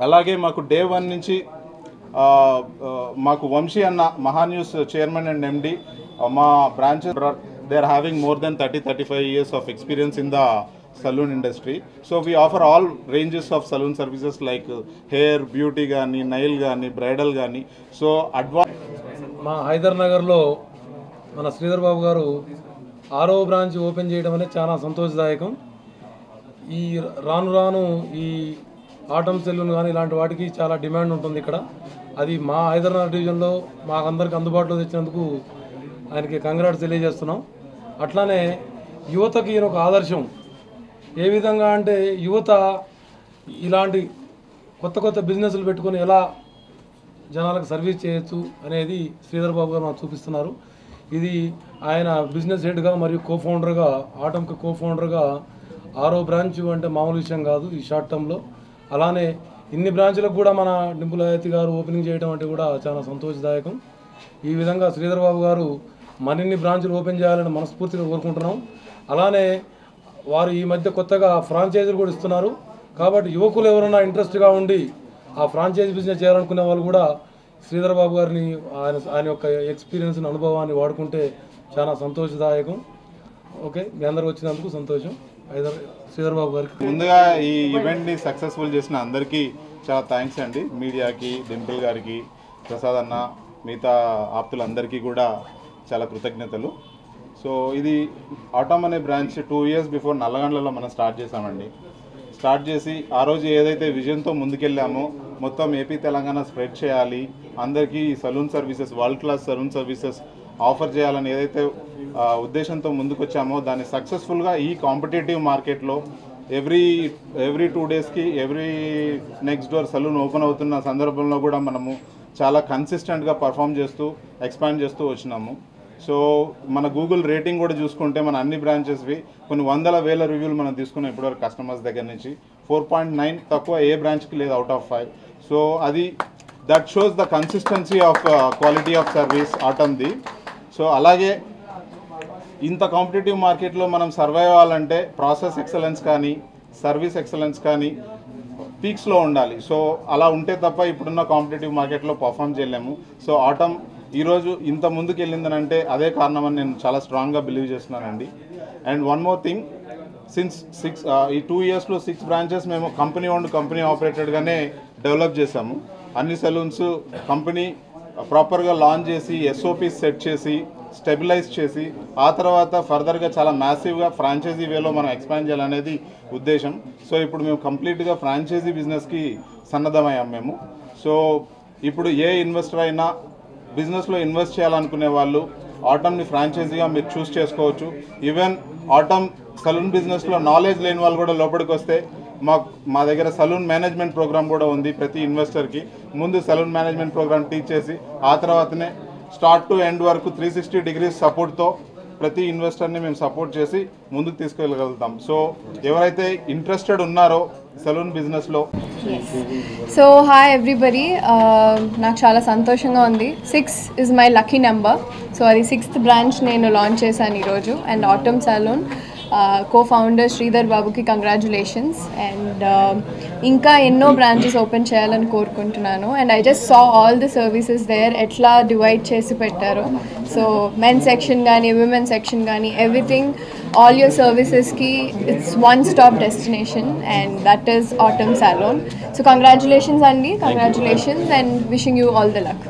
అలాగే మాకు డే 1 నుంచి మాకు వంశీ అన్న మహాన్యూస్ చైర్మన్ అండ్ ఎండి మా branches they are having more than 30-35 years of experience in the saloon industry. So we offer all ranges of saloon services like hair, beauty gaani, nail gaani, bridal gaani. So మా హైదర్ నగర్లో మన శ్రీధర్ బాబు గారు 6వ branch open చేయడం అనేది చాలా సంతోషదాయకం. ఈ రాను ఈ ఆటం సెలూన్ కానీ ఇలాంటి వాటికి చాలా డిమాండ్ ఉంటుంది ఇక్కడ. అది మా హైదరాబాద్ డివిజన్లో మాకందరికి అందుబాటులో తెచ్చినందుకు ఆయనకి కంగ్రాట్స్ తెలియజేస్తున్నాం. అట్లానే యువతకి ఈయన ఒక ఆదర్శం. ఏ విధంగా అంటే యువత ఇలాంటి కొత్త బిజినెస్లు పెట్టుకొని ఎలా జనాలకు సర్వీస్ చేయొచ్చు అనేది శ్రీధర్ బాబు గారు మాకు చూపిస్తున్నారు. ఇది ఆయన బిజినెస్ హెడ్గా మరియు కోఫౌండర్గా ఆటంకి కోఫౌండర్గా 6వ బ్రాంచ్ అంటే మామూలు విషయం కాదు ఈ షార్ట్ టర్మ్లో. అలానే ఇన్ని బ్రాంచ్లకు కూడా మన డింపుల్ హయాతి గారు ఓపెనింగ్ చేయడం అంటే కూడా చాలా సంతోషదాయకం. ఈ విధంగా శ్రీధర్ బాబు గారు మరిన్ని బ్రాంచ్లు ఓపెన్ చేయాలని మనస్ఫూర్తిగా కోరుకుంటున్నాం. అలానే వారు ఈ మధ్య కొత్తగా ఫ్రాంచైజీలు కూడా ఇస్తున్నారు. కాబట్టి యువకులు ఎవరైనా ఇంట్రెస్ట్గా ఉండి ఆ ఫ్రాంచైజీ బిజినెస్ చేయాలనుకునే వాళ్ళు కూడా శ్రీధర్ బాబు గారిని ఆయన యొక్క ఎక్స్పీరియన్స్ని అనుభవాన్ని వాడుకుంటే చాలా సంతోషదాయకం. ఓకే, మీ అందరూ వచ్చినందుకు సంతోషం. శ్రీధర్ బాబు గారికి ముందుగా ఈ ఈవెంట్ని సక్సెస్ఫుల్ చేసిన అందరికీ చాలా థ్యాంక్స్ అండి. మీడియాకి, డింపుల్ గారికి, ప్రసాద్ అన్న, మిగతా ఆప్తులందరికీ కూడా చాలా కృతజ్ఞతలు. సో ఇది ఆటం అనే బ్రాంచ్ 2 years బిఫోర్ నల్లగండ్లలో మనం స్టార్ట్ చేసామండి. స్టార్ట్ చేసి ఆ రోజు ఏదైతే విజన్తో ముందుకెళ్ళామో మొత్తం ఏపీ తెలంగాణ స్ప్రెడ్ చేయాలి, అందరికీ salon services, world class salon services offer చేయాలని ఏదైతే ఉద్దేశంతో ముందుకొచ్చామో దాన్ని సక్సెస్ఫుల్గా ఈ కాంపిటేటివ్ మార్కెట్లో ఎవ్రీ 2 daysకి every next door salon open అవుతున్న సందర్భంలో కూడా మనము చాలా కన్సిస్టెంట్గా పర్ఫామ్ చేస్తూ ఎక్స్పాండ్ చేస్తూ వచ్చినాము. సో మన గూగుల్ రేటింగ్ కూడా చూసుకుంటే మన అన్ని బ్రాంచెస్వి కొన్ని 100,000 రివ్యూలు మనం తీసుకున్నాం ఇప్పటివరకు కస్టమర్స్ దగ్గర నుంచి. 4.9 తక్కువ ఏ బ్రాంచ్కి లేదు అవుట్ ఆఫ్ 5. సో అది that shows the consistency of quality of service ఆటంది. సో అలాగే ఇంత కాంపిటేటివ్ మార్కెట్లో మనం సర్వైవ్ అవ్వాలంటే ప్రాసెస్ ఎక్సలెన్స్ కానీ సర్వీస్ ఎక్సలెన్స్ కానీ పీక్స్లో ఉండాలి. సో అలా ఉంటే తప్ప ఇప్పుడున్న కాంపిటేటివ్ మార్కెట్లో పర్ఫామ్ చేయలేము. సో ఆటం ఈరోజు ఇంత ముందుకు వెళ్ళిందనంటే అదే కారణమని నేను చాలా స్ట్రాంగ్గా బిలీవ్ చేస్తున్నానండి. And one more thing, since ఈ 2 yearsలో 6 branches మేము కంపెనీ ఓన్డ్ కంపెనీ ఆపరేటెడ్గానే డెవలప్ చేసాము. అన్ని సెలూన్స్ కంపెనీ ప్రాపర్గా లాంచ్ చేసి SOPs సెట్ చేసి స్టెబిలైజ్ చేసి ఆ తర్వాత ఫర్దర్గా చాలా మ్యాసివ్గా ఫ్రాంచైజీ వేలో మనం ఎక్స్పాండ్ చేయాలనేది ఉద్దేశం. సో ఇప్పుడు మేము కంప్లీట్గా ఫ్రాంచైజీ బిజినెస్కి సన్నద్ధమయ్యాం మేము. సో ఇప్పుడు ఏ ఇన్వెస్టర్ అయినా బిజినెస్లో ఇన్వెస్ట్ చేయాలనుకునే వాళ్ళు ఆటంని ఫ్రాంచైజీగా మీరు చూస్ చేసుకోవచ్చు. ఈవెన్ ఆటం సలూన్ బిజినెస్లో నాలెడ్జ్ లేని వాళ్ళు కూడా లోపలికి వస్తే మా దగ్గర సలూన్ మేనేజ్మెంట్ ప్రోగ్రామ్ కూడా ఉంది. ప్రతి ఇన్వెస్టర్కి ముందు సలూన్ మేనేజ్మెంట్ ప్రోగ్రామ్ టీచ్ చేసి ఆ తర్వాతనే స్టార్ట్ టు ఎండ్ వరకు 360 degrees సపోర్ట్తో ప్రతి ఇన్వెస్టర్ని మేము సపోర్ట్ చేసి ముందుకు తీసుకెళ్ళగలుగుతాం. సో ఎవరైతే ఇంట్రెస్టెడ్ ఉన్నారో సలూన్ బిజినెస్లో. సో హాయ్ ఎవ్రీబడి, నాకు చాలా సంతోషంగా ఉంది. 6 is my lucky number. So అది 6th బ్రాంచ్ నేను లాంచ్ చేశాను ఈరోజు. And atom saloon co-founder Sridhar బాబుకి కంగ్రాచులేషన్స్. అండ్ ఇంకా ఎన్నో బ్రాంచెస్ ఓపెన్ చేయాలని కోరుకుంటున్నాను. And I just saw all the services there, ఎట్లా డివైడ్ చేసి పెట్టారు. సో మెన్ సెక్షన్ కానీ విమెన్ సెక్షన్ కానీ ఎవ్రీథింగ్, ఆల్ యువర్ సర్వీసెస్కి it's one stop destination and that is Atom salon. So congratulations అండి, congratulations and wishing you all the luck.